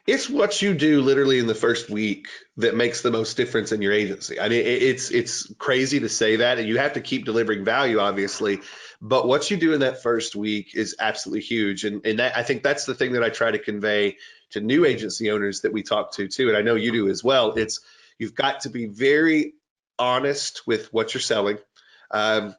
It's what you do literally in the first week that makes the most difference in your agency. I mean, it's crazy to say that, and you have to keep delivering value, obviously, but what you do in that first week is absolutely huge. And that, I think that's the thing that I try to convey to new agency owners that we talk to too, and I know you do as well. It's you've got to be very honest with what you're selling.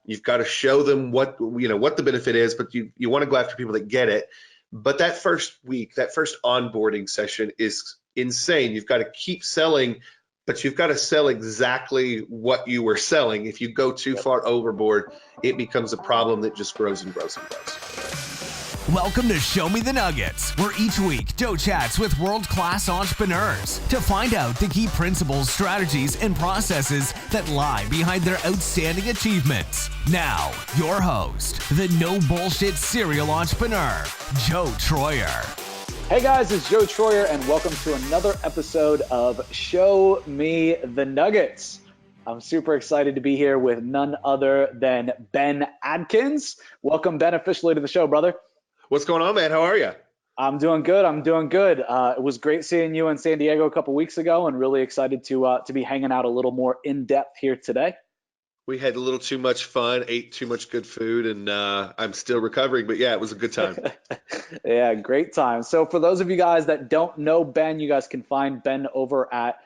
You've got to show them what the benefit is, but you want to go after people that get it. But that first week, that first onboarding session is insane. You've got to keep selling, but you've got to sell exactly what you were selling. If you go too far overboard, it becomes a problem that just grows and grows and grows. Welcome to Show Me the Nuggets, where each week Joe chats with world-class entrepreneurs to find out the key principles, strategies, and processes that lie behind their outstanding achievements. Now, your host, the no bullshit serial entrepreneur, Joe Troyer. Hey guys, it's Joe Troyer, and welcome to another episode of Show Me the Nuggets. I'm super excited to be here with none other than Ben Adkins. Welcome, Ben, officially to the show, brother. What's going on, man? How are you? I'm doing good. It was great seeing you in San Diego a couple weeks ago, and really excited to be hanging out a little more in depth here today. We had a little too much fun, ate too much good food, and I'm still recovering. But yeah, it was a good time. Yeah, great time. So for those of you guys that don't know Ben, you guys can find Ben over at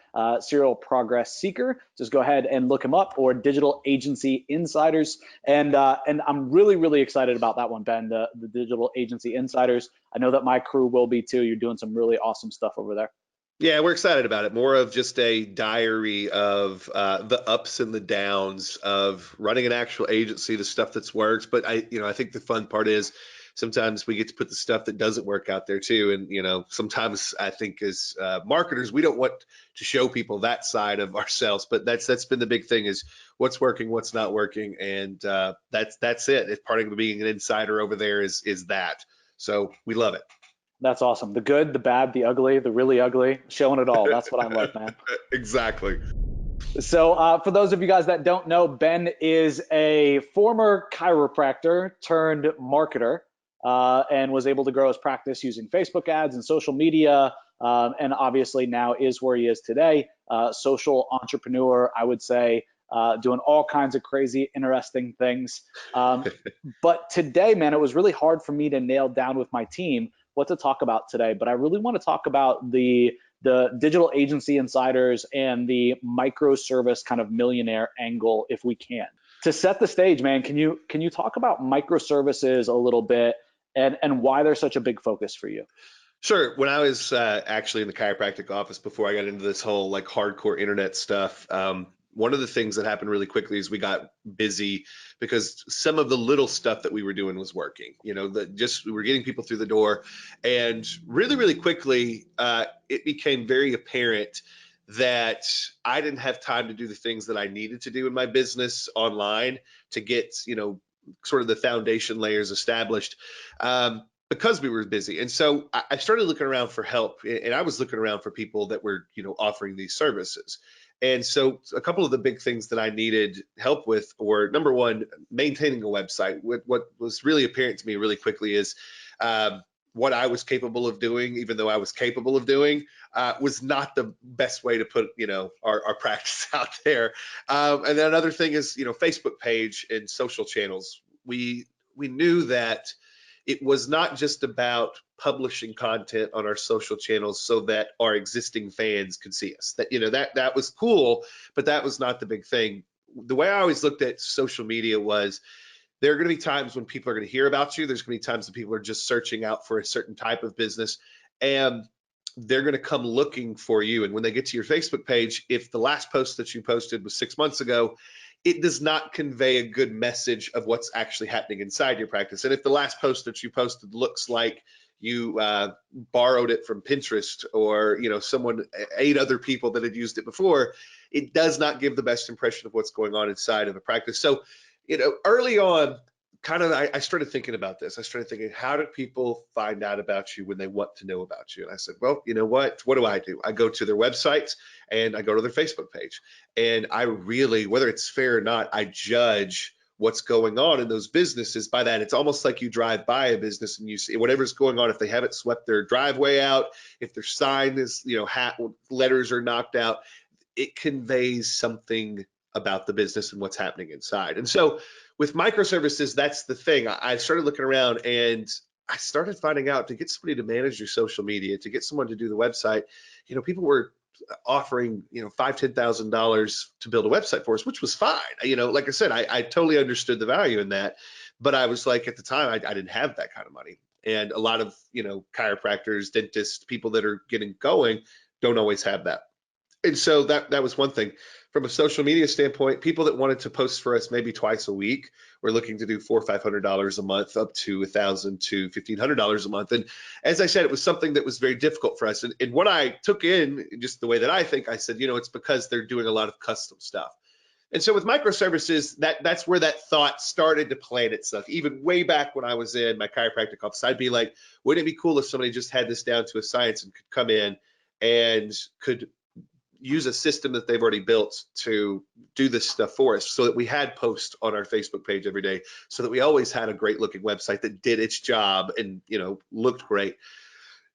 Serial Progress Seeker. Just go ahead and look him up, or Digital Agency Insiders. And I'm really excited about that one, Ben, the Digital Agency Insiders. I know that my crew will be too. You're doing some really awesome stuff over there. Yeah, we're excited about it. More of just a diary of the ups and the downs of running an actual agency, the stuff that's worked. But I think the fun part is sometimes we get to put the stuff that doesn't work out there too. And sometimes I think as marketers, we don't want to show people that side of ourselves. But that's been the big thing, is what's working, what's not working, and that's it. It's part of being an insider over there is that. So we love it. That's awesome. The good, the bad, the ugly, the really ugly, showing it all. That's what I love, man. Exactly. So for those of you guys that don't know, Ben is a former chiropractor turned marketer, and was able to grow his practice using Facebook ads and social media, and obviously now is where he is today. Social entrepreneur, I would say, doing all kinds of crazy, interesting things. But today, man, it was really hard for me to nail down with my team what to talk about today. But I really want to talk about the digital agency insiders and the microservice kind of millionaire angle, if we can. To set the stage, man, can you talk about microservices a little bit and why they're such a big focus for you? Sure. When I was actually in the chiropractic office before I got into this whole like hardcore internet stuff, one of the things that happened really quickly is we got busy because some of the little stuff that we were doing was working. We were getting people through the door, and really quickly it became very apparent that I didn't have time to do the things that I needed to do in my business online to get sort of the foundation layers established. Because we were busy. And so I started looking around for help, and I was looking around for people that were, offering these services. And so a couple of the big things that I needed help with were, number one, maintaining a website. What was really apparent to me really quickly is what I was capable of doing, even though I was capable of doing, was not the best way to put, our practice out there. And then another thing is, Facebook page and social channels. We knew that it was not just about publishing content on our social channels so that our existing fans could see us. That was cool, but that was not the big thing. The way I always looked at social media was there are going to be times when people are going to hear about you. There's going to be times that people are just searching out for a certain type of business, and they're going to come looking for you. And when they get to your Facebook page, if the last post that you posted was 6 months ago, it does not convey a good message of what's actually happening inside your practice. And if the last post that you posted looks like you borrowed it from Pinterest, or someone, 8 other people that had used it before, it does not give the best impression of what's going on inside of a practice. So early on, I started thinking about this. I started thinking, how do people find out about you when they want to know about you? And I said, well, you know what do? I go to their websites and I go to their Facebook page, and I really, whether it's fair or not, I judge what's going on in those businesses. By that, it's almost like you drive by a business and you see whatever's going on. If they haven't swept their driveway out, if their sign is, letters are knocked out, it conveys something about the business and what's happening inside. And so with microservices, that's the thing. I started looking around and I started finding out to get somebody to manage your social media, to get someone to do the website, people were offering, $5,000-$10,000 to build a website for us, which was fine. Like I said, I totally understood the value in that, but I was like, at the time, I didn't have that kind of money. And a lot of, chiropractors, dentists, people that are getting going don't always have that. And so that was one thing. From a social media standpoint, people that wanted to post for us maybe twice a week were looking to do $400 or $500 a month, up to $1,000 to $1,500 a month. And as I said, it was something that was very difficult for us. And what I took in, just the way that I think, I said, it's because they're doing a lot of custom stuff. And so with microservices, that's where that thought started to plant itself. Even way back when I was in my chiropractic office, I'd be like, wouldn't it be cool if somebody just had this down to a science and could come in and could use a system that they've already built to do this stuff for us, so that we had posts on our Facebook page every day, so that we always had a great looking website that did its job and, looked great.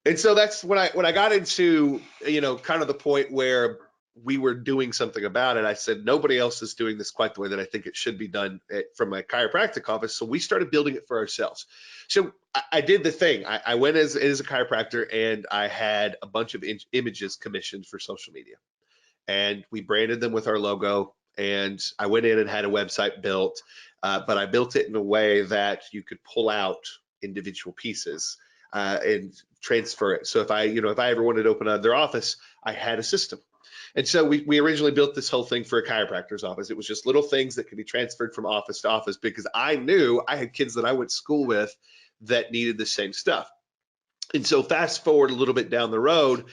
And so that's when I got into, kind of the point where we were doing something about it. I said, nobody else is doing this quite the way that I think it should be done from my chiropractic office. So we started building it for ourselves. So I did the thing. I went as a chiropractor, and I had a bunch of images commissioned for social media, and we branded them with our logo. And I went in and had a website built, but I built it in a way that you could pull out individual pieces and transfer it. So if I ever wanted to open another office, I had a system. And so we originally built this whole thing for a chiropractor's office. It was just little things that could be transferred from office to office, because I knew I had kids that I went to school with that needed the same stuff. And so fast forward a little bit down the road,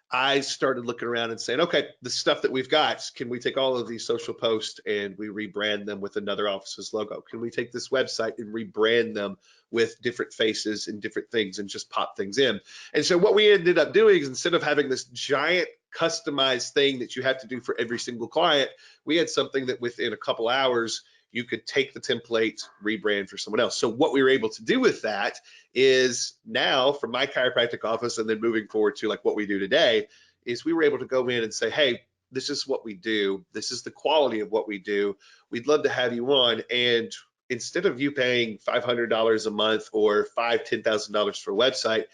I started looking around and saying, okay, the stuff that we've got, can we take all of these social posts and we rebrand them with another office's logo? Can we take this website and rebrand them with different faces and different things and just pop things in? And so what we ended up doing is, instead of having this giant customized thing that you have to do for every single client, we had something that within a couple hours, you could take the template, rebrand for someone else. So what we were able to do with that is, now from my chiropractic office and then moving forward to like what we do today, is we were able to go in and say, hey, this is what we do. This is the quality of what we do. We'd love to have you on. And instead of you paying $500 a month or $5,000, $10,000 for a website,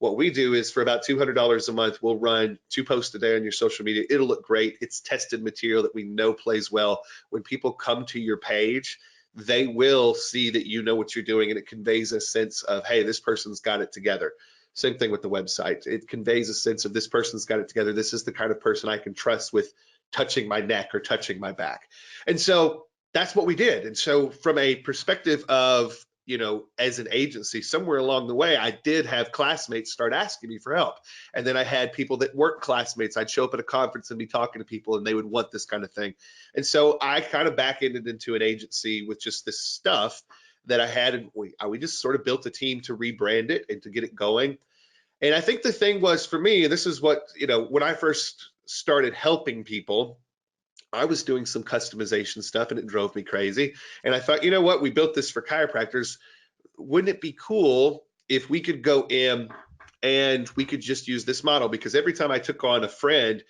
what we do is, for about $200 a month, we'll run 2 posts a day on your social media. It'll look great. It's tested material that we know plays well. When people come to your page, they will see that you know what you're doing, and it conveys a sense of, hey, this person's got it together. Same thing with the website. It conveys a sense of, this person's got it together. This is the kind of person I can trust with touching my neck or touching my back. And so that's what we did. And so from a perspective of, as an agency, somewhere along the way, I did have classmates start asking me for help. And then I had people that weren't classmates. I'd show up at a conference and be talking to people, and they would want this kind of thing. And so I kind of back-ended into an agency with just this stuff that I had. And we just sort of built a team to rebrand it and to get it going. And I think the thing was, for me, and this is what, when I first started helping people, I was doing some customization stuff and it drove me crazy. And I thought, what, we built this for chiropractors. Wouldn't it be cool if we could go in and we could just use this model? Because every time I took on a friend,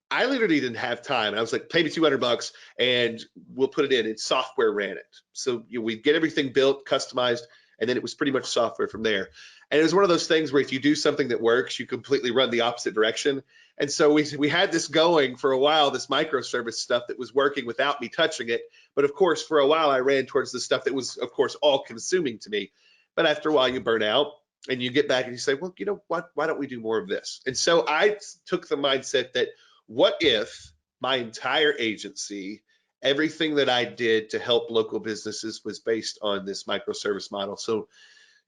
I literally didn't have time. I was like, pay me $200 and we'll put it in. And software ran it. So we'd get everything built, customized, and then it was pretty much software from there. And it was one of those things where if you do something that works, you completely run the opposite direction. And so we had this going for a while, this microservice stuff that was working without me touching it. But of course, for a while, I ran towards the stuff that was, of course, all consuming to me. But after a while, you burn out and you get back and you say, well, you know what? Why don't we do more of this? And so I took the mindset that, what if my entire agency, everything that I did to help local businesses, was based on this microservice model? So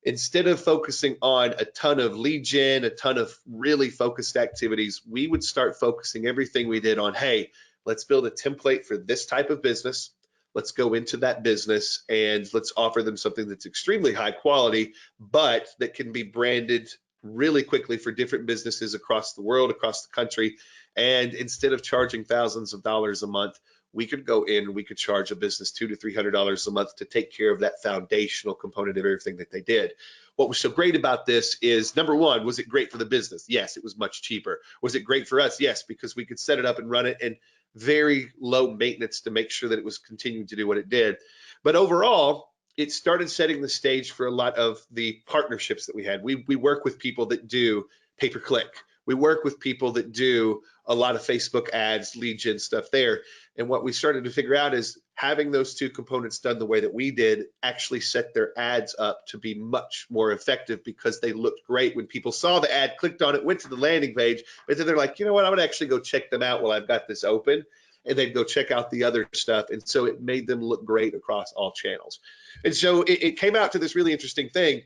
instead of focusing on a ton of lead gen, a ton of really focused activities, we would start focusing everything we did on, hey, let's build a template for this type of business. Let's go into that business and let's offer them something that's extremely high quality, but that can be branded really quickly for different businesses across the world, across the country. And instead of charging thousands of dollars a month, we could go in, we could charge a business $200 to $300 a month to take care of that foundational component of everything that they did. What was so great about this is, number one, was it great for the business? Yes, it was much cheaper. Was it great for us? Yes, because we could set it up and run it and very low maintenance to make sure that it was continuing to do what it did. But overall, it started setting the stage for a lot of the partnerships that we had. We work with people that do pay-per-click. We work with people that do a lot of Facebook ads, lead gen stuff there. And what we started to figure out is having those two components done the way that we did actually set their ads up to be much more effective because they looked great when people saw the ad, clicked on it, went to the landing page, but then they're like, you know what, I'm gonna actually go check them out while I've got this open, and they'd go check out the other stuff. And so it made them look great across all channels. And so it came out to this really interesting thing.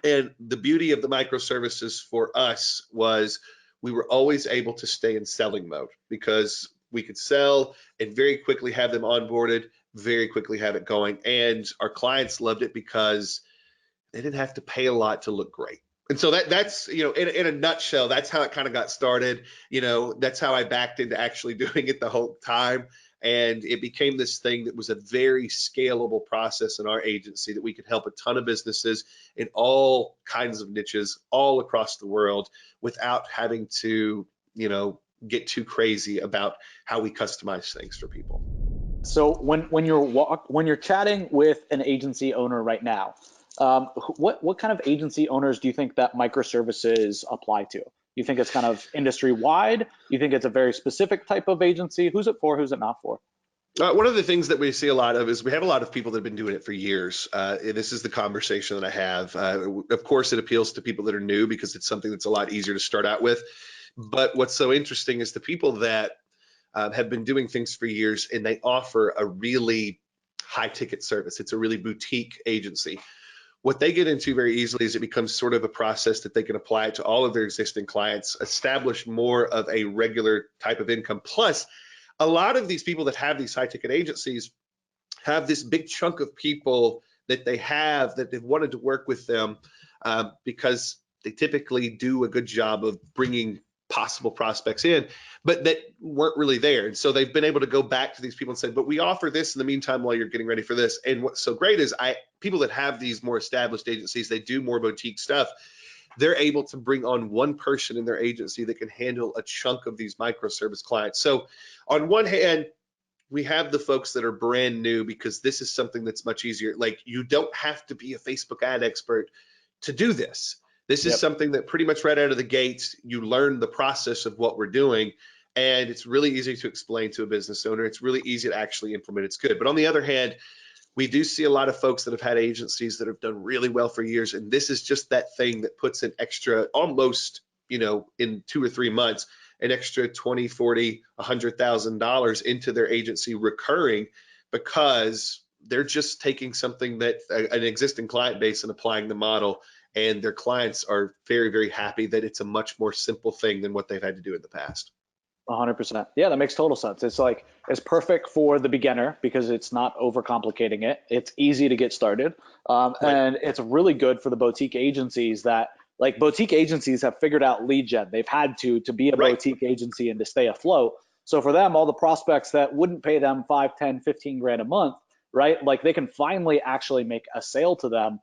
And the beauty of the microservices for us was we were always able to stay in selling mode because we could sell and very quickly have them onboarded, very quickly have it going. And our clients loved it because they didn't have to pay a lot to look great. And so that's, you know, in a nutshell, that's how it kind of got started. You know, that's how I backed into actually doing it the whole time. And it became this thing that was a very scalable process in our agency that we could help a ton of businesses in all kinds of niches all across the world without having to, you know, get too crazy about how we customize things for people. So when you're chatting with an agency owner right now, what kind of agency owners do you think that microservices apply to? You think it's kind of industry wide? You think it's a very specific type of agency? Who's it for? Who's it not for? One of the things that we see a lot of is we have a lot of people that have been doing it for years. This is the conversation that I have. Of course, it appeals to people that are new because it's something that's a lot easier to start out with. But what's so interesting is the people that have been doing things for years and they offer a really high ticket service. It's a really boutique agency. What they get into very easily is it becomes sort of a process that they can apply to all of their existing clients, establish more of a regular type of income. Plus, a lot of these people that have these high ticket agencies have this big chunk of people that they have that they've wanted to work with them because they typically do a good job of bringing possible prospects in, but that weren't really there. And so they've been able to go back to these people and say, but we offer this in the meantime while you're getting ready for this. And what's so great is people that have these more established agencies, they do more boutique stuff. They're able to bring on one person in their agency that can handle a chunk of these microservice clients. So on one hand, we have the folks that are brand new because this is something that's much easier. Like you don't have to be a Facebook ad expert to do this. This is something that pretty much right out of the gates, you learn the process of what we're doing, and it's really easy to explain to a business owner. It's really easy to actually implement. It's good. But on the other hand, we do see a lot of folks that have had agencies that have done really well for years, and this is just that thing that puts an extra, almost, you know, in 2 or 3 months, an extra $20, $40, $100,000 into their agency recurring because they're just taking something that an existing client base and applying the model. And their clients are very, very happy that it's a much more simple thing than what they've had to do in the past. 100%. Yeah, that makes total sense. It's like, it's perfect for the beginner because it's not overcomplicating it. It's easy to get started. Right. And it's really good for the boutique agencies that, like, boutique agencies have figured out lead gen. They've had to be a boutique agency and to stay afloat. So for them, all the prospects that wouldn't pay them 5, 10, 15 grand a month, right? Like they can finally actually make a sale to them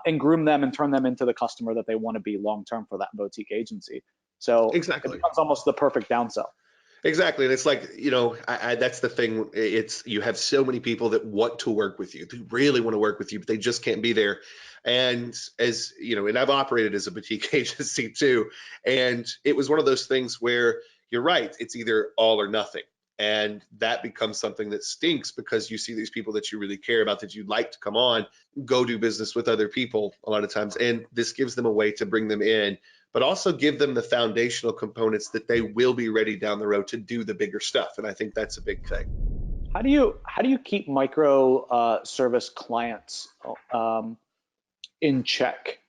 and groom them and turn them into the customer that they want to be long-term for that boutique agency. So exactly, it becomes almost the perfect downsell. Exactly. And it's like, you know, that's the thing. It's, you have so many people that want to work with you, they really want to work with you, but they just can't be there. And as you know, and I've operated as a boutique agency too. And it was one of those things where you're right, it's either all or nothing. And that becomes something that stinks because you see these people that you really care about, that you'd like to come on, go do business with other people a lot of times. And this gives them a way to bring them in, but also give them the foundational components that they will be ready down the road to do the bigger stuff. And I think that's a big thing. How do you keep micro service clients in check?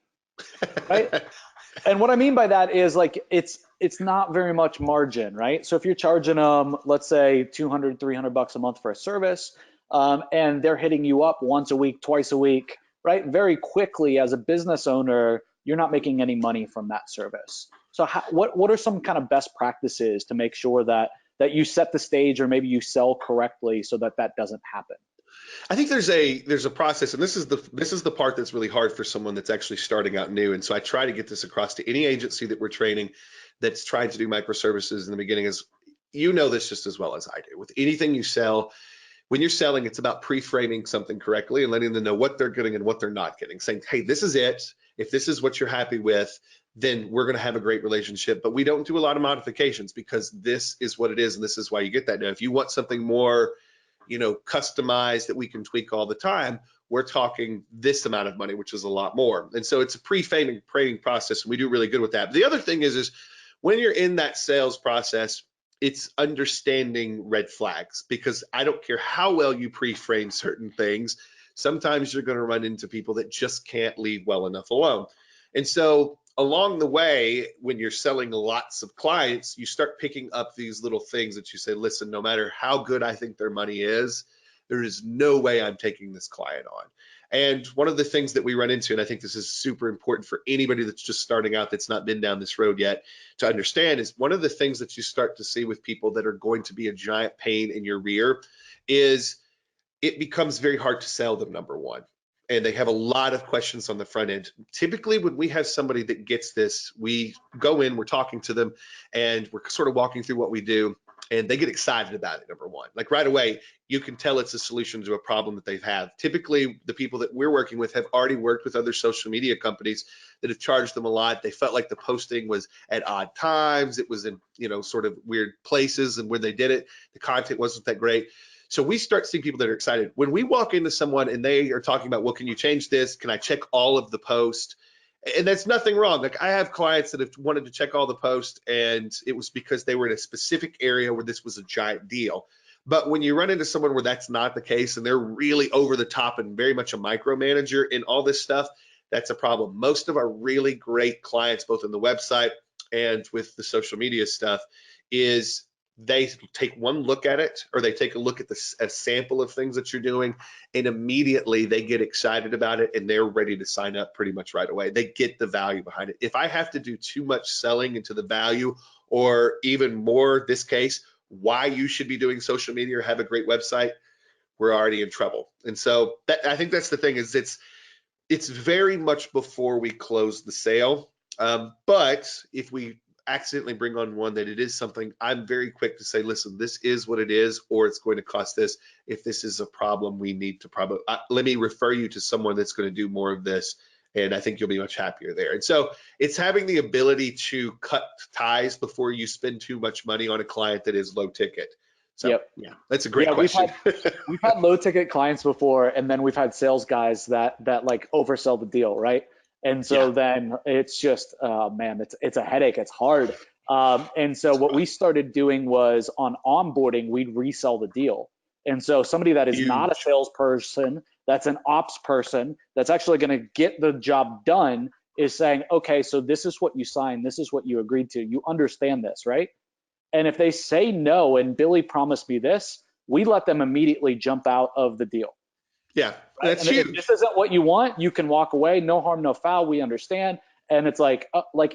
Right? And what I mean by that is, like, it's not very much margin, right? So if you're charging them, let's say $200, $300 a month for a service, and they're hitting you up once a week, twice a week, right? Very quickly, as a business owner, you're not making any money from that service. So what are some kind of best practices to make sure that that you set the stage, or maybe you sell correctly so that that doesn't happen? I think there's a process, and this is the part that's really hard for someone that's actually starting out new. And so I try to get this across to any agency that we're training that's trying to do microservices in the beginning is, you know this just as well as I do. With anything you sell, when you're selling, it's about pre-framing something correctly and letting them know what they're getting and what they're not getting. Saying, hey, this is it. If this is what you're happy with, then we're going to have a great relationship. But we don't do a lot of modifications because this is what it is, and this is why you get that. Now, if you want something more, customized that we can tweak all the time, we're talking this amount of money, which is a lot more. And so it's a pre-framing process, and we do really good with that. But the other thing is when you're in that sales process, it's understanding red flags, because I don't care how well you pre-frame certain things. Sometimes you're going to run into people that just can't leave well enough alone. And so along the way, when you're selling lots of clients, you start picking up these little things that you say, listen, no matter how good I think their money is, there is no way I'm taking this client on. And one of the things that we run into, and I think this is super important for anybody that's just starting out, that's not been down this road yet, to understand, is one of the things that you start to see with people that are going to be a giant pain in your rear is it becomes very hard to sell them, number one. And they have a lot of questions on the front end. Typically, when we have somebody that gets this, we go in, we're talking to them, and we're sort of walking through what we do, and they get excited about it, number one. Like right away, you can tell it's a solution to a problem that they've had. Typically, the people that we're working with have already worked with other social media companies that have charged them a lot. They felt like the posting was at odd times. It was in, sort of weird places, and when they did it, the content wasn't that great. So we start seeing people that are excited. When we walk into someone and they are talking about, well, can you change this? Can I check all of the posts? And that's nothing wrong. Like I have clients that have wanted to check all the posts, and it was because they were in a specific area where this was a giant deal. But when you run into someone where that's not the case and they're really over the top and very much a micromanager in all this stuff, that's a problem. Most of our really great clients, both in the website and with the social media stuff, is they take one look at it, or they take a look at a sample of things that you're doing, and immediately they get excited about it and they're ready to sign up pretty much right away. They get the value behind it. If I have to do too much selling into the value, or even more this case, why you should be doing social media or have a great website, we're already in trouble. And so I think that's the thing, is it's very much before we close the sale. But if we accidentally bring on one that it is something, I'm very quick to say, listen, this is what it is, or it's going to cost this. If this is a problem, we need to probably, let me refer you to someone that's going to do more of this, and I think you'll be much happier there. And so it's having the ability to cut ties before you spend too much money on a client that is low ticket. So Yep. yeah, that's a great question. We've had low ticket clients before, and then we've had sales guys that like oversell the deal, right? And so then it's just, man, it's a headache. It's hard. And so what we started doing was, on onboarding, we'd resell the deal. And so somebody that is not a salesperson, that's an ops person, that's actually going to get the job done, is saying, okay, so this is what you signed. This is what you agreed to. You understand this, right? And if they say no, and Billy promised me this, we let them immediately jump out of the deal. Yeah, that's and huge. If this isn't what you want, you can walk away. No harm, no foul. We understand. And it's like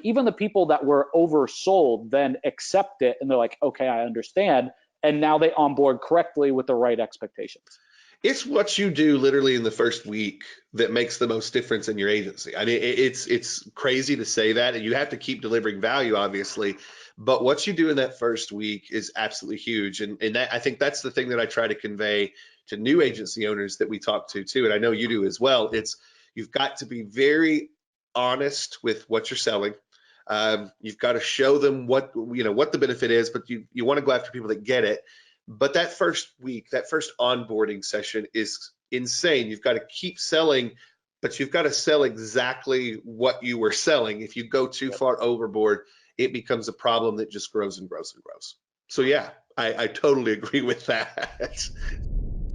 even the people that were oversold then accept it, and they're like, okay, I understand. And now they onboard correctly with the right expectations. It's what you do literally in the first week that makes the most difference in your agency. I mean, it's crazy to say that, and you have to keep delivering value, obviously. But what you do in that first week is absolutely huge. And that, I think that's the thing that I try to convey to new agency owners that we talk to too. And I know you do as well. It's, you've got to be very honest with what you're selling. You've got to show them what the benefit is, but you want to go after people that get it. But that first week, that first onboarding session is insane. You've got to keep selling, but you've got to sell exactly what you were selling. If you go too far overboard, it becomes a problem that just grows and grows and grows. So yeah, I totally agree with that.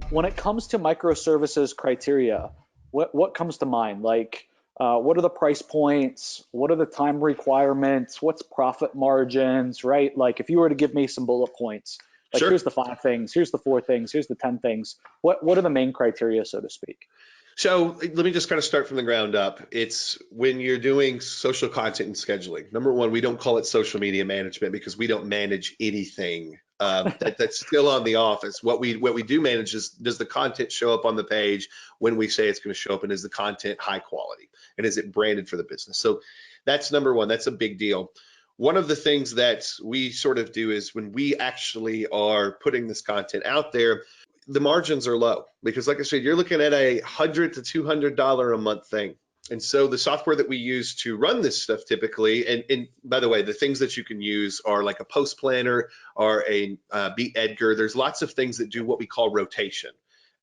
When it comes to microservices criteria, what comes to mind? Like, what are the price points? What are the time requirements? What's profit margins, right? Like, if you were to give me some bullet points, like, Sure. Here's the 5 things, here's the 4 things, here's the 10 things. What are the main criteria, so to speak? So let me just kind of start from the ground up. It's when you're doing social content and scheduling. Number one, we don't call it social media management because we don't manage anything that's still on the office. What we do manage is, does the content show up on the page when we say it's going to show up, and is the content high quality, and is it branded for the business? So that's number one. That's a big deal. One of the things that we sort of do is, when we actually are putting this content out there, the margins are low, because like I said, you're looking at $100 to $200 a month thing. And so the software that we use to run this stuff typically, and by the way, the things that you can use are like a post planner or a Beat Edgar. There's lots of things that do what we call rotation.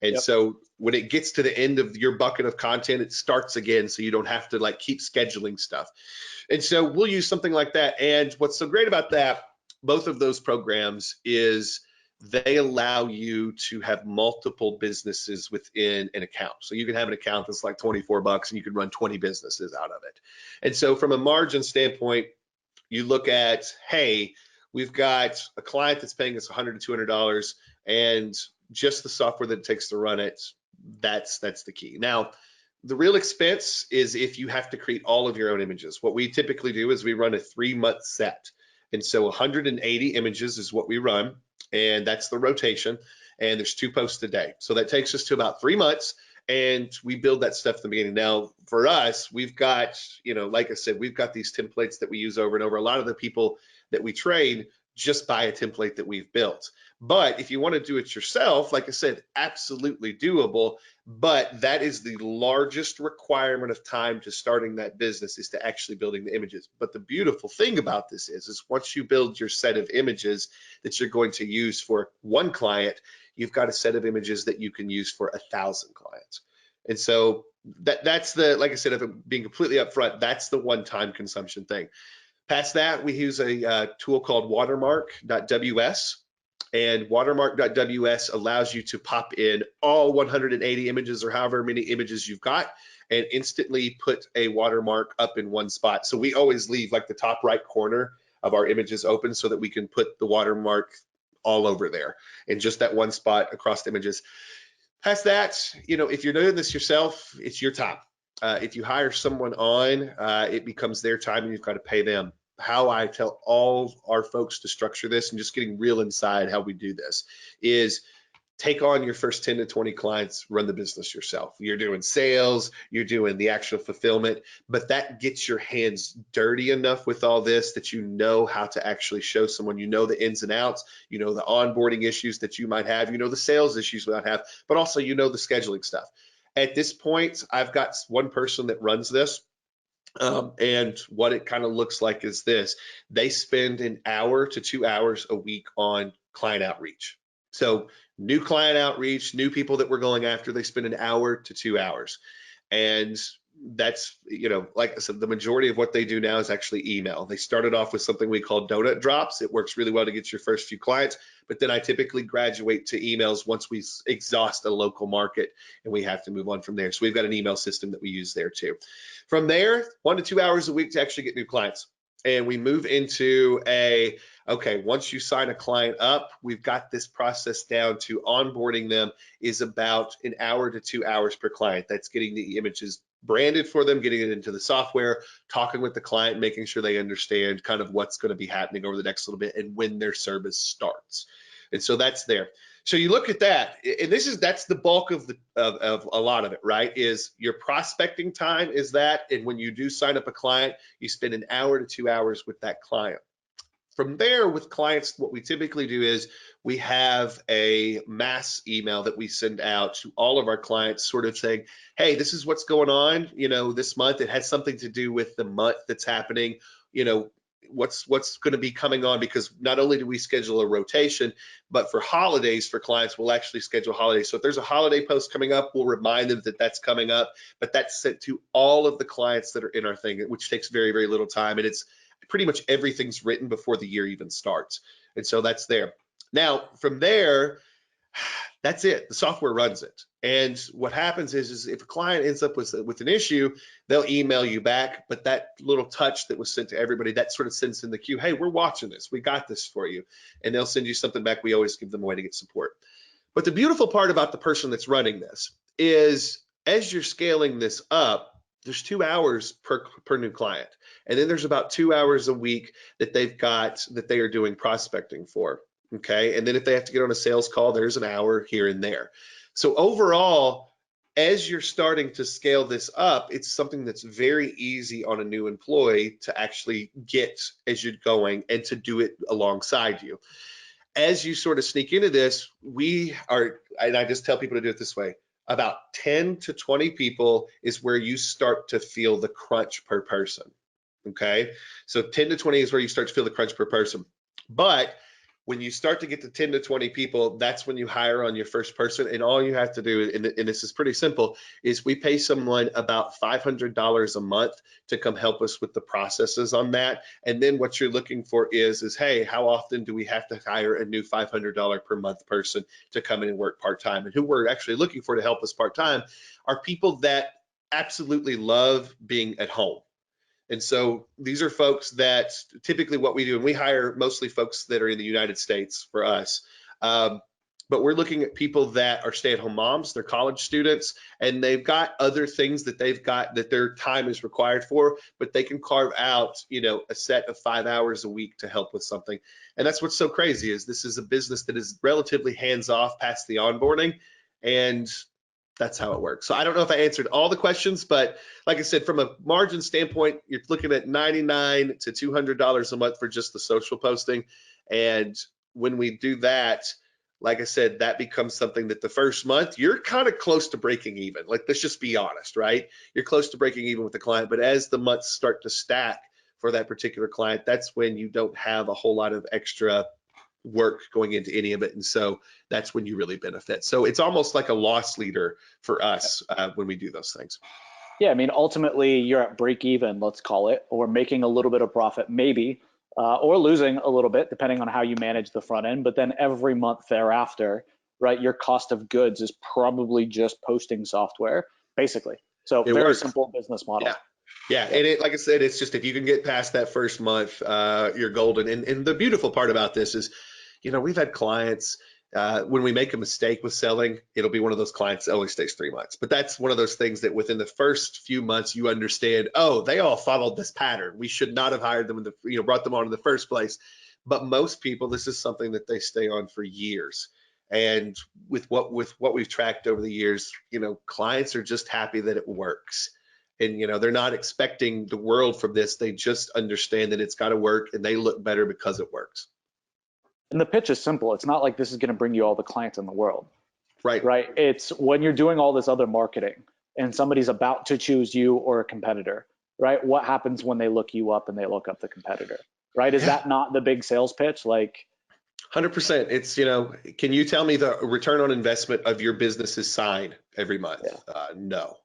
And so when it gets to the end of your bucket of content, it starts again, so you don't have to like keep scheduling stuff. And so we'll use something like that. And what's so great about that, both of those programs, is they allow you to have multiple businesses within an account. So you can have an account that's like $24 and you can run 20 businesses out of it. And so from a margin standpoint, you look at, hey, we've got a client that's paying us $100 to $200, and just the software that it takes to run it, that's the key. Now, the real expense is if you have to create all of your own images. What we typically do is we run a 3-month set. And so 180 images is what we run, and that's the rotation, and there's 2 posts a day. So that takes us to about 3 months, and we build that stuff at the beginning. Now, for us, we've got, like I said, we've got these templates that we use over and over. A lot of the people that we train just buy a template that we've built. But if you want to do it yourself, like I said, absolutely doable. But that is the largest requirement of time to starting that business, is to actually building the images. But the beautiful thing about this is once you build your set of images that you're going to use for one client, you've got a set of images that you can use for 1,000 clients. And so that's the, like I said, if I'm being completely upfront, that's the one-time consumption thing. Past that, we use a tool called watermark.ws. And watermark.ws allows you to pop in all 180 images or however many images you've got, and instantly put a watermark up in one spot. So we always leave like the top right corner of our images open so that we can put the watermark all over there in just that one spot across the images. Past that, if you're doing this yourself, it's your time. If you hire someone on, it becomes their time, and you've got to pay them. How I tell all our folks to structure this, and just getting real inside how we do this, is take on your first 10 to 20 clients, run the business yourself. You're doing sales, you're doing the actual fulfillment, but that gets your hands dirty enough with all this that you know how to actually show someone, the ins and outs, the onboarding issues that you might have, the sales issues you might have, but also the scheduling stuff. At this point, I've got one person that runs this. And what it kind of looks like is this: they spend 1 hour to 2 hours a week on client outreach. So new client outreach, new people that we're going after, they spend 1 hour to 2 hours. And that's, like I said, the majority of what they do now is actually email. They started off with something we call donut drops. It works really well to get your first few clients, but then I typically graduate to emails once we exhaust a local market and we have to move on from there. So we've got an email system that we use there too. From there, 1 to 2 hours a week to actually get new clients. And we move into okay, once you sign a client up, we've got this process down to onboarding them is about 1 hour to 2 hours per client. That's getting the images branded for them, getting it into the software, talking with the client, making sure they understand kind of what's going to be happening over the next little bit and when their service starts. And so that's there. So you look at that, and that's the bulk of a lot of it, right? Is your prospecting time is that, and when you do sign up a client, you spend 1 hour to 2 hours with that client. From there, with clients, what we typically do is we have a mass email that we send out to all of our clients, sort of saying, hey, this is what's going on, this month. It has something to do with the month that's happening, what's going to be coming on, because not only do we schedule a rotation, but for holidays for clients, we'll actually schedule holidays. So if there's a holiday post coming up, we'll remind them that that's coming up, but that's sent to all of the clients that are in our thing, which takes very, very little time. And it's pretty much everything's written before the year even starts. And so that's there. Now, from there, that's it. The software runs it. And what happens is if a client ends up with an issue, they'll email you back. But that little touch that was sent to everybody, that sort of sends in the queue, hey, we're watching this. We got this for you. And they'll send you something back. We always give them a way to get support. But the beautiful part about the person that's running this is as you're scaling this up, there's 2 hours per new client. And then there's about 2 hours a week that they are doing prospecting for. Okay. And then if they have to get on a sales call, there's an hour here and there. So overall, as you're starting to scale this up, it's something that's very easy on a new employee to actually get as you're going and to do it alongside you. As you sort of sneak into this, we are, and I just tell people to do it this way, about 10 to 20 people is where you start to feel the crunch per person. Okay. So 10 to 20 is where you start to feel the crunch per person. But when you start to get to 10 to 20 people, that's when you hire on your first person. And all you have to do, and this is pretty simple, is we pay someone about $500 a month to come help us with the processes on that. And then what you're looking for is hey, how often do we have to hire a new $500 per month person to come in and work part-time? And who we're actually looking for to help us part-time are people that absolutely love being at home. And so these are folks that typically what we do, and we hire mostly folks that are in the United States for us. But we're looking at people that are stay-at-home moms, they're college students, and they've got other things that they've got that their time is required for, but they can carve out, a set of 5 hours a week to help with something. And that's what's so crazy is this is a business that is relatively hands-off past the onboarding, and that's how it works. So I don't know if I answered all the questions, but like I said, from a margin standpoint, you're looking at $99 to $200 a month for just the social posting. And when we do that, like I said, that becomes something that the first month, you're kind of close to breaking even. Like, let's just be honest, right? You're close to breaking even with the client, but as the months start to stack for that particular client, that's when you don't have a whole lot of extra work going into any of it. And so that's when you really benefit. So it's almost like a loss leader for us when we do those things. Yeah, I mean, ultimately you're at break even, let's call it, or making a little bit of profit, maybe, or losing a little bit, depending on how you manage the front end. But then every month thereafter, right, your cost of goods is probably just posting software, basically. So It very works. simple business model. Yeah. And it, like I said, it's just if you can get past that first month, you're golden. And the beautiful part about this is, we've had clients, when we make a mistake with selling, it'll be one of those clients that only stays 3 months. But that's one of those things that within the first few months, you understand, oh, they all followed this pattern. We should not have hired them brought them on in the first place. But most people, this is something that they stay on for years. And with what we've tracked over the years, clients are just happy that it works. And, they're not expecting the world from this. They just understand that it's got to work and they look better because it works. And the pitch is simple. It's not like this is going to bring you all the clients in the world. Right. Right. It's when you're doing all this other marketing and somebody's about to choose you or a competitor, right? What happens when they look you up and they look up the competitor, right? Is that not the big sales pitch? Like 100%. It's, can you tell me the return on investment of your business's sign every month? No.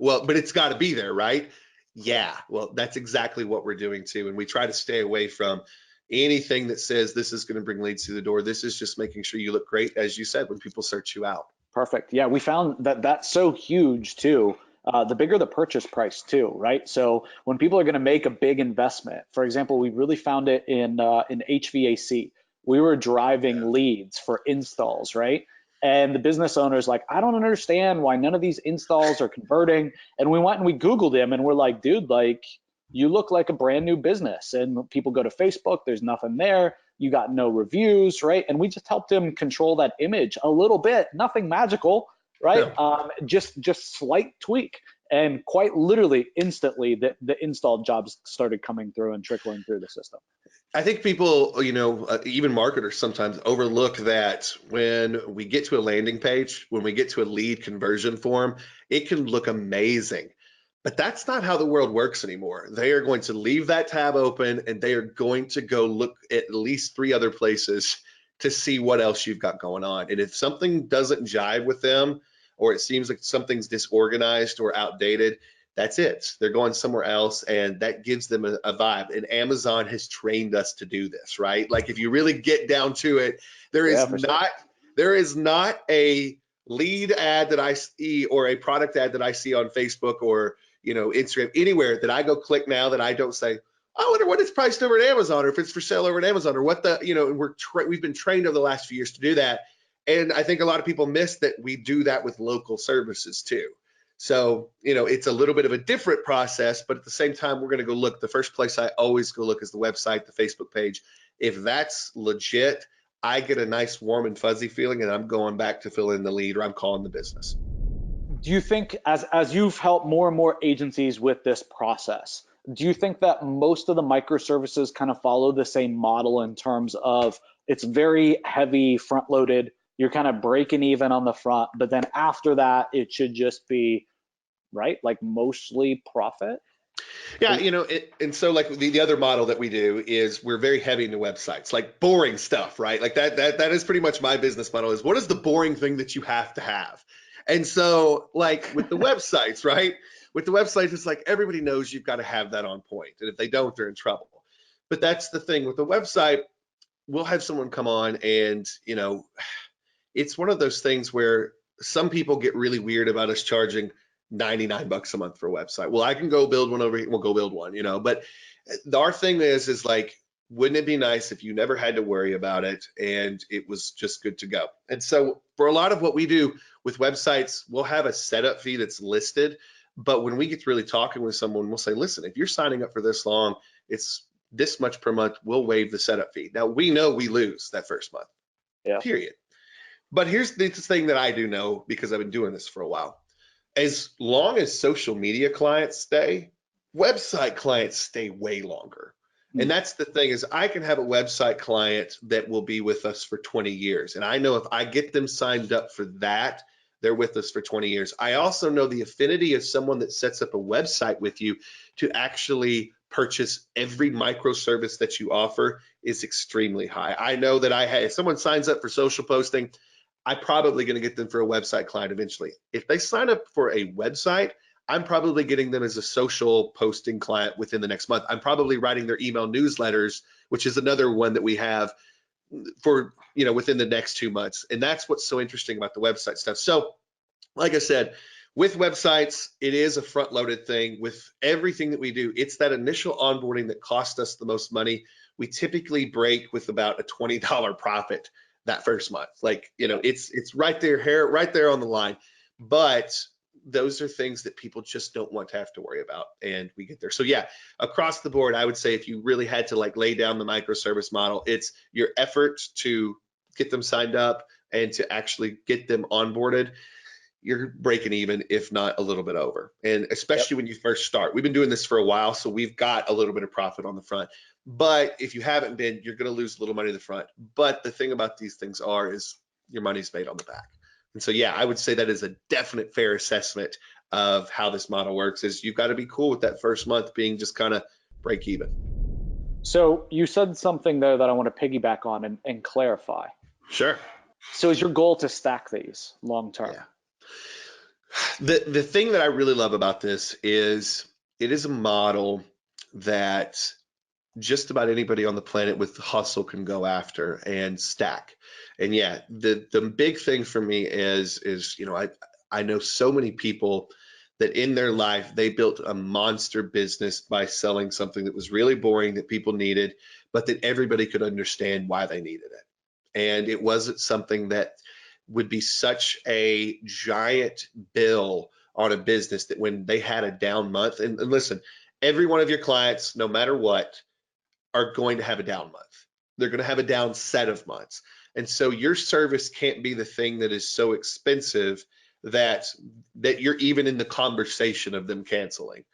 Well, but it's got to be there, right? Yeah. Well, that's exactly what we're doing too. And we try to stay away from anything that says this is going to bring leads through the door. This is just making sure you look great, as you said, when people search you out. Perfect. Yeah, we found that that's so huge too. The bigger the purchase price too, right? So when people are going to make a big investment, for example, we really found it in HVAC. We were driving leads for installs, right? And the business owner's like, I don't understand why none of these installs are converting. And we went and we Googled him and we're like, dude, like, you look like a brand new business. And people go to Facebook, there's nothing there. You got no reviews, right? And we just helped him control that image a little bit, nothing magical, right? Yeah. Just slight tweak. And quite literally, instantly, the install jobs started coming through and trickling through the system. I think people, even marketers sometimes overlook that when we get to a landing page, when we get to a lead conversion form, it can look amazing. But that's not how the world works anymore. They are going to leave that tab open and they are going to go look at least 3 other places to see what else you've got going on. And if something doesn't jive with them, or it seems like something's disorganized or outdated, that's it. They're going somewhere else, and that gives them a vibe. And Amazon has trained us to do this, right? Like if you really get down to it, there is not a lead ad that I see or a product ad that I see on Facebook or Instagram, anywhere that I go click now that I don't say, I wonder what it's priced over at Amazon, or if it's for sale over at Amazon, or what we've been trained over the last few years to do that. And I think a lot of people miss that we do that with local services too. So, it's a little bit of a different process, but at the same time, we're going to go look. The first place I always go look is the website, the Facebook page. If that's legit, I get a nice warm and fuzzy feeling, and I'm going back to fill in the lead, or I'm calling the business. Do you think, as you've helped more and more agencies with this process, do you think that most of the microservices kind of follow the same model in terms of it's very heavy front loaded, you're kind of breaking even on the front, but then after that it should just be, right, like mostly profit? Yeah, and so like the other model that we do is we're very heavy into websites, like boring stuff, right? Like that is pretty much my business model is what is the boring thing that you have to have? And so like with the websites, right? With the websites, it's like everybody knows you've got to have that on point. And if they don't, they're in trouble. But that's the thing with the website, we'll have someone come on and, it's one of those things where some people get really weird about us charging $99 a month for a website. Well, I can go build one over here. We'll go build one, but our thing is like, wouldn't it be nice if you never had to worry about it and it was just good to go? And so for a lot of what we do with websites, we'll have a setup fee that's listed. But when we get to really talking with someone, we'll say, listen, if you're signing up for this long, it's this much per month, we'll waive the setup fee. Now we know we lose that first month, Yeah. period. But here's the thing that I do know because I've been doing this for a while. As long as social media clients stay, website clients stay way longer. And that's the thing is I can have a website client that will be with us for 20 years. And I know if I get them signed up for that, they're with us for 20 years. I also know the affinity of someone that sets up a website with you to actually purchase every microservice that you offer is extremely high. I know that if someone signs up for social posting, I'm probably going to get them for a website client eventually. If they sign up for a website, I'm probably getting them as a social posting client within the next month. I'm probably writing their email newsletters, which is another one that we have for, within the next 2 months. And that's what's so interesting about the website stuff. So like I said, with websites, it is a front loaded thing. With everything that we do, it's that initial onboarding that costs us the most money. We typically break with about a $20 profit that first month. Like, it's right there on the line. But those are things that people just don't want to have to worry about, and we get there. So yeah, across the board, I would say if you really had to like lay down the microservice model, it's your effort to get them signed up and to actually get them onboarded. You're breaking even, if not a little bit over. And especially when you first start. We've been doing this for a while, so we've got a little bit of profit on the front. But if you haven't been, you're going to lose a little money in the front. But the thing about these things is your money's made on the back. And so, yeah, I would say that is a definite fair assessment of how this model works is you've got to be cool with that first month being just kind of break even. So you said something there that I want to piggyback on and clarify. Sure. So is your goal to stack these long term? Yeah. The thing that I really love about this is it is a model that just about anybody on the planet with hustle can go after and stack. And yeah, the big thing for me is I know so many people that in their life they built a monster business by selling something that was really boring that people needed, but that everybody could understand why they needed it. And it wasn't something that would be such a giant bill on a business that when they had a down month, and listen, every one of your clients, no matter what, are going to have a down month. They're going to have a down set of months. And so your service can't be the thing that is so expensive that you're even in the conversation of them canceling.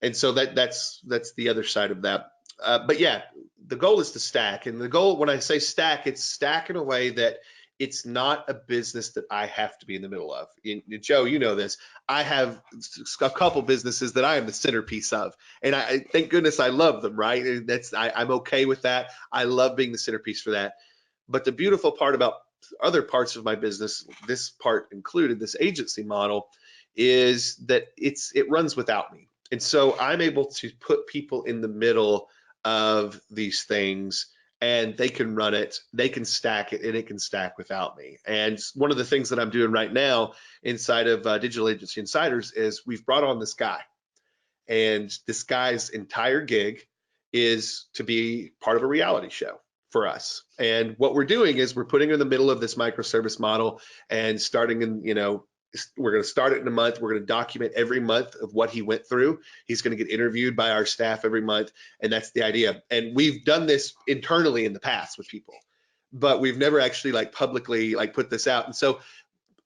And so that's the other side of that. But yeah, the goal is to stack. And the goal, when I say stack, it's stack in a way that it's not a business that I have to be in the middle of. Joe, you know this. I have a couple businesses that I am the centerpiece of, and I thank goodness I love them. Right? I'm okay with that. I love being the centerpiece for that. But the beautiful part about other parts of my business, this part included, this agency model, is that it runs without me, and so I'm able to put people in the middle of these things. And they can run it, they can stack it, and it can stack without me. And one of the things that I'm doing right now inside of Digital Agency Insiders is we've brought on this guy. And this guy's entire gig is to be part of a reality show for us. And what we're doing is we're putting him in the middle of this microservice model and starting in, we're going to start it in a month. We're going to document every month of what he went through. He's going to get interviewed by our staff every month. And that's the idea. And we've done this internally in the past with people. but we've never actually like publicly like put this out. And so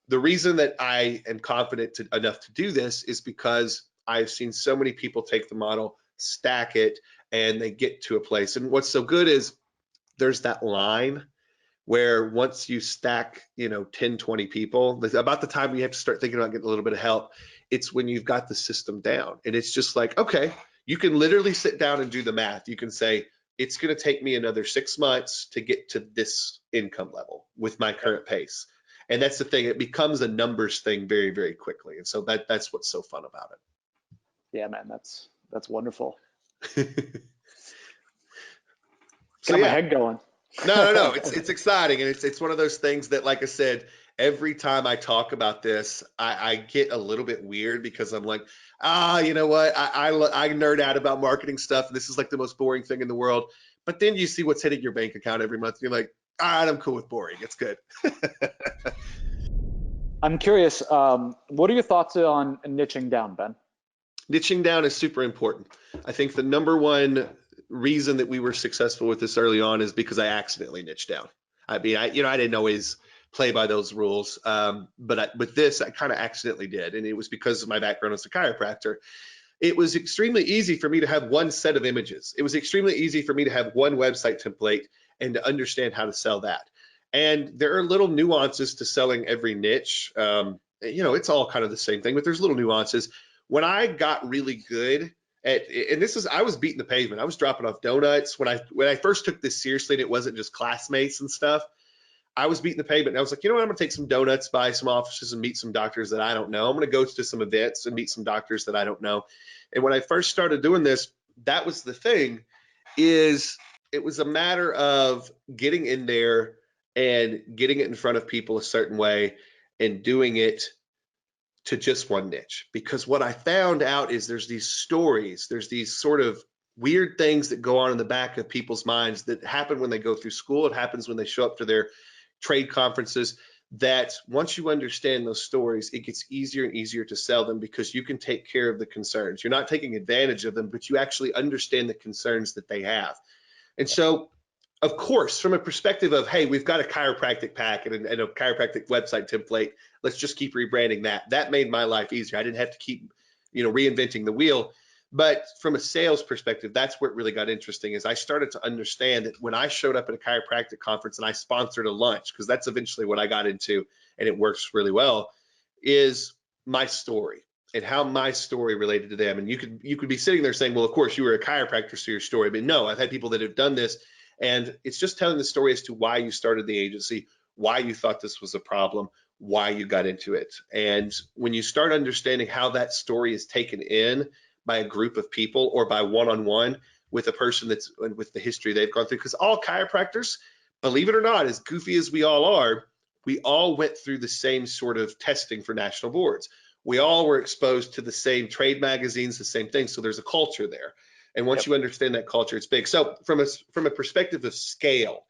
the reason that I am confident enough to do this is because I've seen so many people take the model, stack it, and they get to a place. And what's so good is there's that line where once you stack, 10, 20 people, about the time you have to start thinking about getting a little bit of help, it's when you've got the system down. And it's just like, okay, you can literally sit down and do the math. You can say, it's going to take me another 6 months to get to this income level with my current pace. And that's the thing, it becomes a numbers thing very, very quickly. And so that's what's so fun about Yeah, man, that's wonderful. it. Got my head going. No. It's exciting. And it's one of those things that, like I said, every time I talk about this, I get a little bit weird because I'm like, you know what? I nerd out about marketing stuff. This is like the most boring thing in the world. But then you see what's hitting your bank account every month. And you're like, all right, I'm cool with boring. It's good. I'm curious, what are your thoughts on niching down, Ben? Niching down is super important. I think the number one reason that we were successful with this early on is because I accidentally niched down. I mean, I didn't always play by those rules, but with this, I kind of accidentally did, and it was because of my background as a chiropractor. It was extremely easy for me to have one set of images. It was extremely easy for me to have one website template and to understand how to sell that. And there are little nuances to selling every niche. It's all kind of the same thing, but there's little nuances. When I got really good at, and I was beating the pavement. I was dropping off donuts when I first took this seriously, and it wasn't just classmates and stuff. I was beating the pavement, and I was like, you know what? I'm gonna take some donuts, buy some offices, and meet some doctors that I don't know. I'm gonna go to some events and meet some doctors that I don't know. And when I first started doing this, that was the thing, is it was a matter of getting in there and getting it in front of people a certain way and doing it to just one niche. Because what I found out is there's these stories, there's these sort of weird things that go on in the back of people's minds that happen when they go through school. It happens when they show up to their trade conferences, that once you understand those stories, it gets easier and easier to sell them because you can take care of the concerns. You're not taking advantage of them, but you actually understand the concerns that they have. And so, of course, from a perspective of, hey, we've got a chiropractic pack and a chiropractic website template, let's just keep rebranding that. That made my life easier. I didn't have to keep, reinventing the wheel. But from a sales perspective, that's where it really got interesting, is I started to understand that when I showed up at a chiropractic conference and I sponsored a lunch, because that's eventually what I got into, and it works really well, is my story and how my story related to them. And you could be sitting there saying, well, of course, you were a chiropractor, so your story. But no, I've had people that have done this, and it's just telling the story as to why you started the agency, why you thought this was a problem, why you got into it. And when you start understanding how that story is taken in by a group of people or by one-on-one with a person that's with the history they've gone through, because all chiropractors, believe it or not, as goofy as we all are, we all went through the same sort of testing for national boards. We all were exposed to the same trade magazines, the same thing. So there's a culture there. And once you understand that culture, it's big. So from a perspective of scale,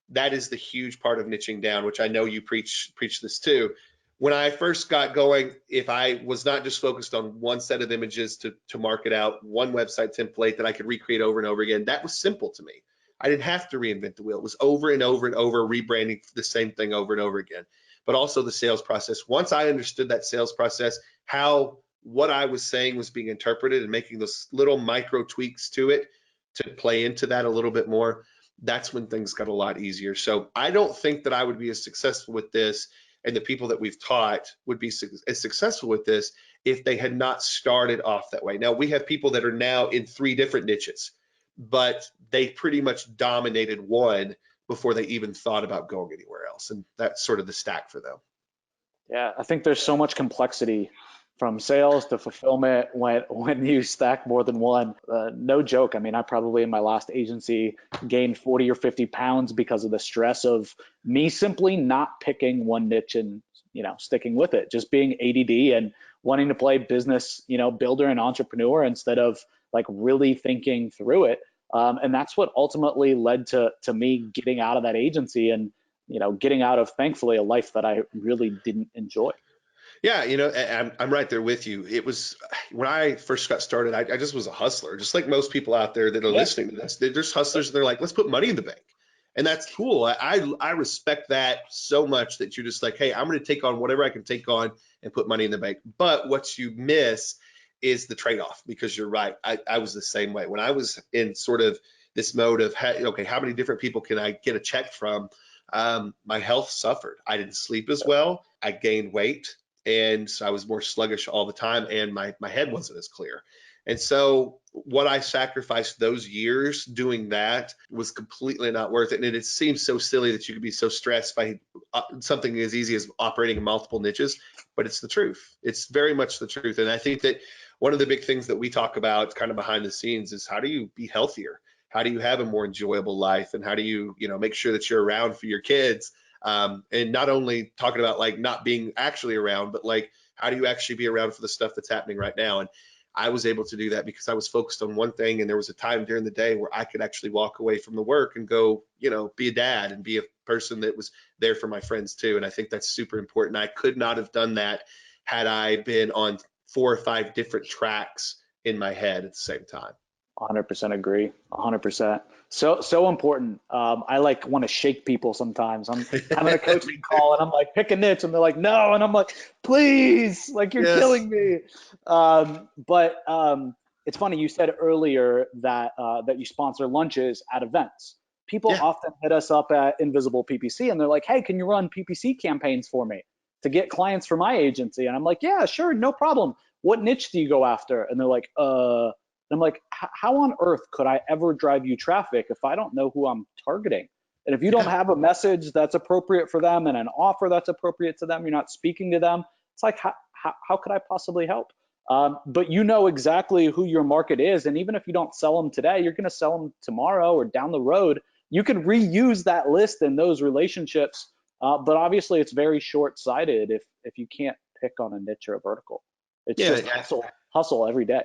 that is the huge part of niching down, which I know you preach this too. When I first got going, if I was not just focused on one set of images to market out, one website template that I could recreate over and over again, that was simple to me. I didn't have to reinvent the wheel. It was over and over and over, rebranding the same thing over and over again. But also the sales process. Once I understood that sales process, how what I was saying was being interpreted and making those little micro tweaks to it to play into that a little bit more, that's when things got a lot easier. So I don't think that I would be as successful with this, and the people that we've taught would be as successful with this if they had not started off that way. Now, we have people that are now in 3 different niches, but they pretty much dominated one before they even thought about going anywhere else. And that's sort of the stack for them. Yeah, I think there's so much complexity from sales to fulfillment when you stack more than one. No joke. I mean, I probably in my last agency gained 40 or 50 pounds because of the stress of me simply not picking one niche and, sticking with it, just being ADD and wanting to play business, builder and entrepreneur instead of like really thinking through it. And that's what ultimately led to me getting out of that agency and, getting out of, thankfully, a life that I really didn't enjoy. Yeah, I'm right there with you. It was when I first got started, I just was a hustler, just like most people out there that are listening to this. They're just hustlers, and they're like, let's put money in the bank. And that's cool. I respect that so much that you're just like, hey, I'm going to take on whatever I can take on and put money in the bank. But what you miss is the trade-off, because you're right. I was the same way. When I was in sort of this mode of, okay, how many different people can I get a check from? My health suffered. I didn't sleep as well. I gained weight, and I was more sluggish all the time, and my head wasn't as clear. And so what I sacrificed those years doing that was completely not worth it. And it seems so silly that you could be so stressed by something as easy as operating in multiple niches, but it's the truth. It's very much the truth. And I think that one of the big things that we talk about kind of behind the scenes is, how do you be healthier? How do you have a more enjoyable life? And how do you, make sure that you're around for your kids? And not only talking about like not being actually around, but like, how do you actually be around for the stuff that's happening right now? And I was able to do that because I was focused on one thing, and there was a time during the day where I could actually walk away from the work and go, be a dad and be a person that was there for my friends too. And I think that's super important. I could not have done that had I been on 4 or 5 different tracks in my head at the same time. 100% agree. 100%. So important. I like want to shake people sometimes. I'm having a coaching call and I'm like, pick a niche, and they're like, no, and I'm like, please, like you're killing me. But it's funny, you said earlier that that you sponsor lunches at events. People often hit us up at Invisible PPC and they're like, hey, can you run PPC campaigns for me to get clients for my agency? And I'm like, yeah, sure, no problem. What niche do you go after? And they're like, and I'm like, how on earth could I ever drive you traffic if I don't know who I'm targeting? And if you don't have a message that's appropriate for them and an offer that's appropriate to them, you're not speaking to them. It's like, how could I possibly help? But you know exactly who your market is. And even if you don't sell them today, you're going to sell them tomorrow or down the road. You can reuse that list and those relationships. But obviously, it's very short-sighted if you can't pick on a niche or a vertical. It's just hustle every day.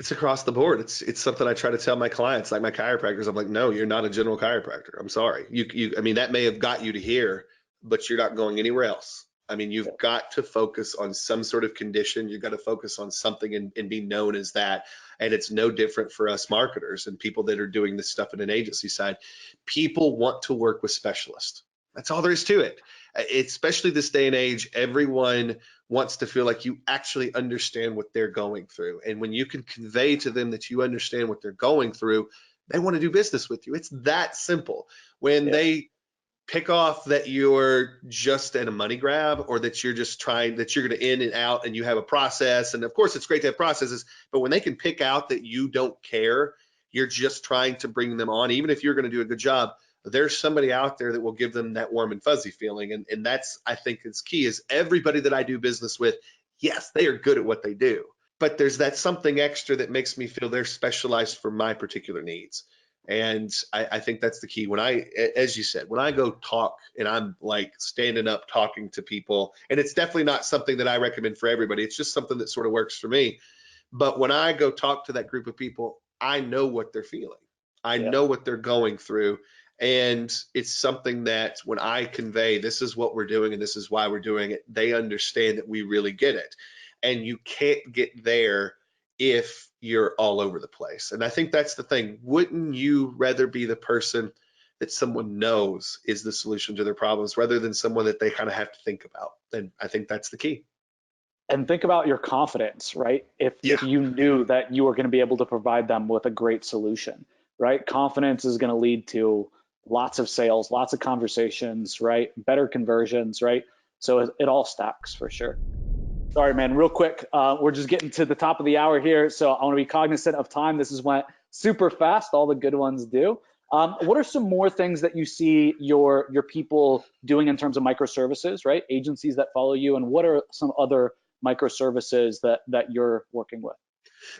It's across the board. It's something I try to tell my clients, like my chiropractors. I'm like, no, you're not a general chiropractor. I'm sorry. I mean, that may have got you to here, but you're not going anywhere else. I mean, you've got to focus on some sort of condition. You've got to focus on something and be known as that. And it's no different for us marketers and people that are doing this stuff in an agency side. People want to work with specialists. That's all there is to it. Especially this day and age, everyone wants to feel like you actually understand what they're going through. And when you can convey to them that you understand what they're going through, they want to do business with you. It's that simple. When they pick off that you're just in a money grab, or that you're just trying, that you're going to in and out and you have a process. And of course, it's great to have processes, but when they can pick out that you don't care, you're just trying to bring them on, even if you're going to do a good job, there's somebody out there that will give them that warm and fuzzy feeling. And that's, I think, is key. Is everybody that I do business with, yes, they are good at what they do, but there's that something extra that makes me feel they're specialized for my particular needs. And I think that's the key. When as you said, when I go talk and I'm like standing up talking to people, and it's definitely not something that I recommend for everybody. It's just something that sort of works for me. But when I go talk to that group of people, I know what they're feeling. I know what they're going through. And it's something that when I convey, this is what we're doing and this is why we're doing it, they understand that we really get it. And you can't get there if you're all over the place. And I think that's the thing. Wouldn't you rather be the person that someone knows is the solution to their problems rather than someone that they kind of have to think about? And I think that's the key. And think about your confidence, right? If you knew that you were going to be able to provide them with a great solution, right? Confidence is going to lead to lots of sales, lots of conversations, right? Better conversions, right? So it all stacks for sure. Sorry, man, real quick. We're just getting to the top of the hour here. So I want to be cognizant of time. This has went super fast. All the good ones do. What are some more things that you see your people doing in terms of microservices, right? Agencies that follow you, and what are some other microservices that you're working with?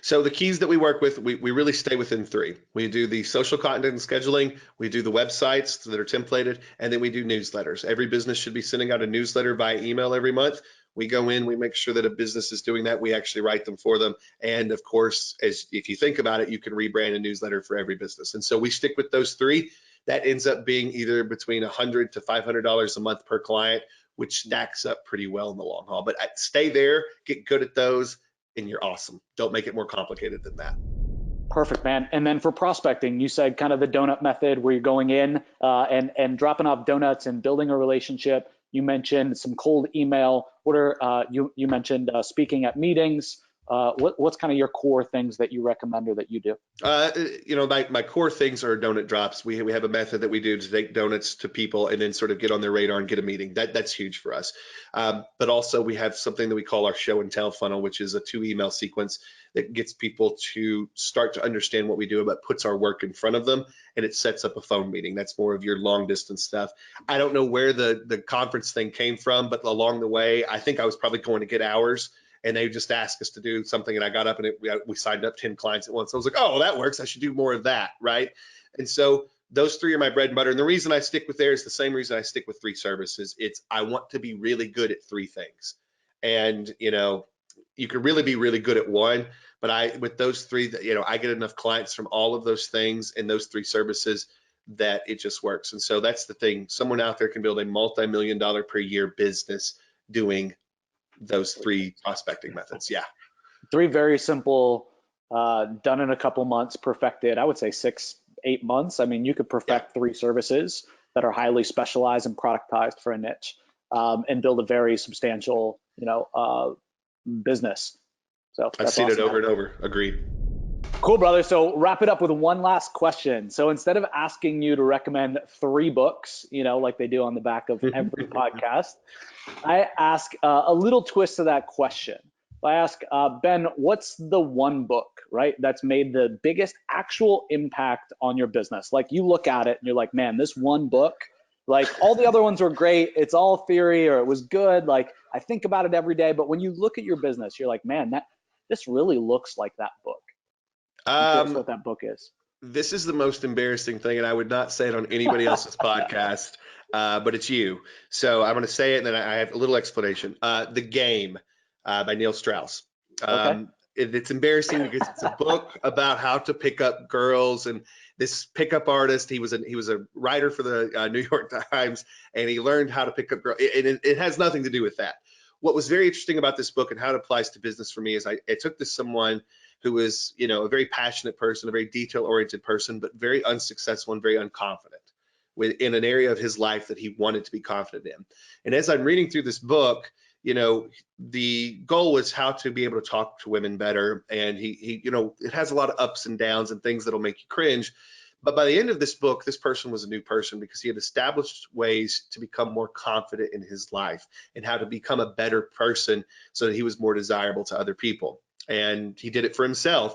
So the keys that we work with, we really stay within 3. We do the social content and scheduling, we do the websites that are templated, and then we do newsletters. Every business should be sending out a newsletter by email every month. We go in, we make sure that a business is doing that. We actually write them for them. And of course, if you think about it, you can rebrand a newsletter for every business. And so we stick with those 3. That ends up being either between $100 to $500 a month per client, which stacks up pretty well in the long haul. But stay there, get good at those, and you're awesome. Don't make it more complicated than that. Perfect, man. And then for prospecting, you said kind of the donut method where you're going in and dropping off donuts and building a relationship. You mentioned some cold email. What are you mentioned speaking at meetings. What's kind of your core things that you recommend or that you do? My core things are donut drops. We have a method that we do to take donuts to people and then sort of get on their radar and get a meeting. That's huge for us. But also we have something that we call our show and tell funnel, which is a 2 email sequence that gets people to start to understand what we do, but puts our work in front of them, and it sets up a phone meeting. That's more of your long distance stuff. I don't know where the conference thing came from, but along the way, I think I was probably going to get hours, and they just asked us to do something, and I got up and we signed up 10 clients at once. I was like, oh, well, that works. I should do more of that, right? And so those 3 are my bread and butter. And the reason I stick with there is the same reason I stick with 3 services. It's I want to be really good at 3 things. And, you can really be really good at one, but with those 3, I get enough clients from all of those things and those 3 services that it just works. And so that's the thing. Someone out there can build a multi-million-dollar per year business doing those 3 prospecting methods. Yeah. 3 very simple, done in a couple months, perfected, I would say 6-8 months. I mean, you could perfect 3 services that are highly specialized and productized for a niche, and build a very substantial, business. So I've seen it over and over. Agreed. Cool, brother. So wrap it up with one last question. So instead of asking you to recommend 3 books, like they do on the back of every podcast, I ask a little twist to that question. I ask, Ben, what's the one book, right, that's made the biggest actual impact on your business? Like you look at it and you're like, man, this one book, like all the other ones were great. It's all theory, or it was good. Like I think about it every day. But when you look at your business, you're like, man, this really looks like that book. Guess what that book is. This is the most embarrassing thing, and I would not say it on anybody else's podcast, but it's you. So I'm going to say it, and then I have a little explanation. The Game by Neil Strauss. Okay. It's embarrassing because it's a book about how to pick up girls, and this pickup artist, he was a writer for the New York Times, and he learned how to pick up girls. It has nothing to do with that. What was very interesting about this book and how it applies to business for me is I took this someone who was, a very passionate person, a very detail-oriented person, but very unsuccessful and very unconfident in an area of his life that he wanted to be confident in. And as I'm reading through this book, the goal was how to be able to talk to women better. And he it has a lot of ups and downs and things that'll make you cringe. But by the end of this book, this person was a new person because he had established ways to become more confident in his life and how to become a better person so that he was more desirable to other people. And he did it for himself.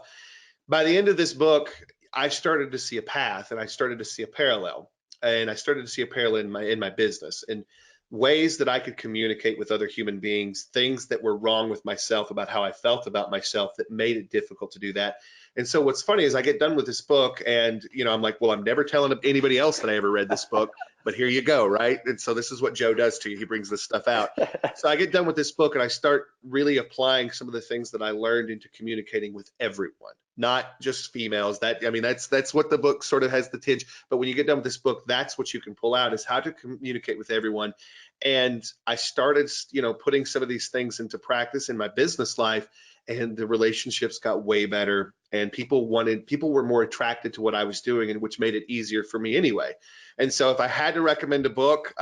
By the end of this book, I started to see a path, and I started to see a parallel, and I started to see a parallel in my business and ways that I could communicate with other human beings, things that were wrong with myself about how I felt about myself that made it difficult to do that. And so what's funny is I get done with this book and, I'm like, well, I'm never telling anybody else that I ever read this book, but here you go, right? And so this is what Joe does to you. He brings this stuff out. So I get done with this book and I start really applying some of the things that I learned into communicating with everyone, not just females. That's what the book sort of has the tinge. But when you get done with this book, that's what you can pull out is how to communicate with everyone. And I started, putting some of these things into practice in my business life, and the relationships got way better, and people were more attracted to what I was doing, and which made it easier for me anyway. And so if I had to recommend a book,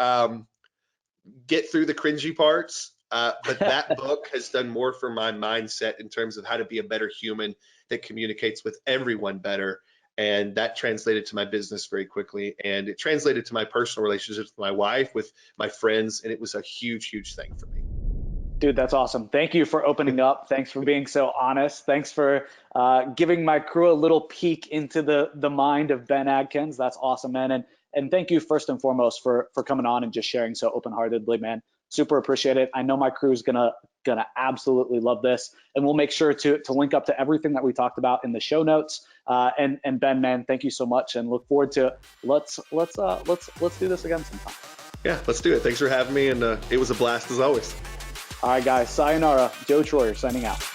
get through the cringy parts, but that book has done more for my mindset in terms of how to be a better human that communicates with everyone better. And that translated to my business very quickly, and it translated to my personal relationships with my wife, with my friends, and it was a huge, huge thing for me. Dude, that's awesome. Thank you for opening up. Thanks for being so honest. Thanks for giving my crew a little peek into the mind of Ben Adkins. That's awesome, man. And thank you first and foremost for coming on and just sharing so open-heartedly, man. Super appreciate it. I know my crew's gonna absolutely love this, and we'll make sure to link up to everything that we talked about in the show notes. And Ben, man, thank you so much, and look forward to let's do this again sometime. Yeah, let's do it. Thanks for having me, and it was a blast as always. All right, guys. Sayonara. Joe Troyer signing out.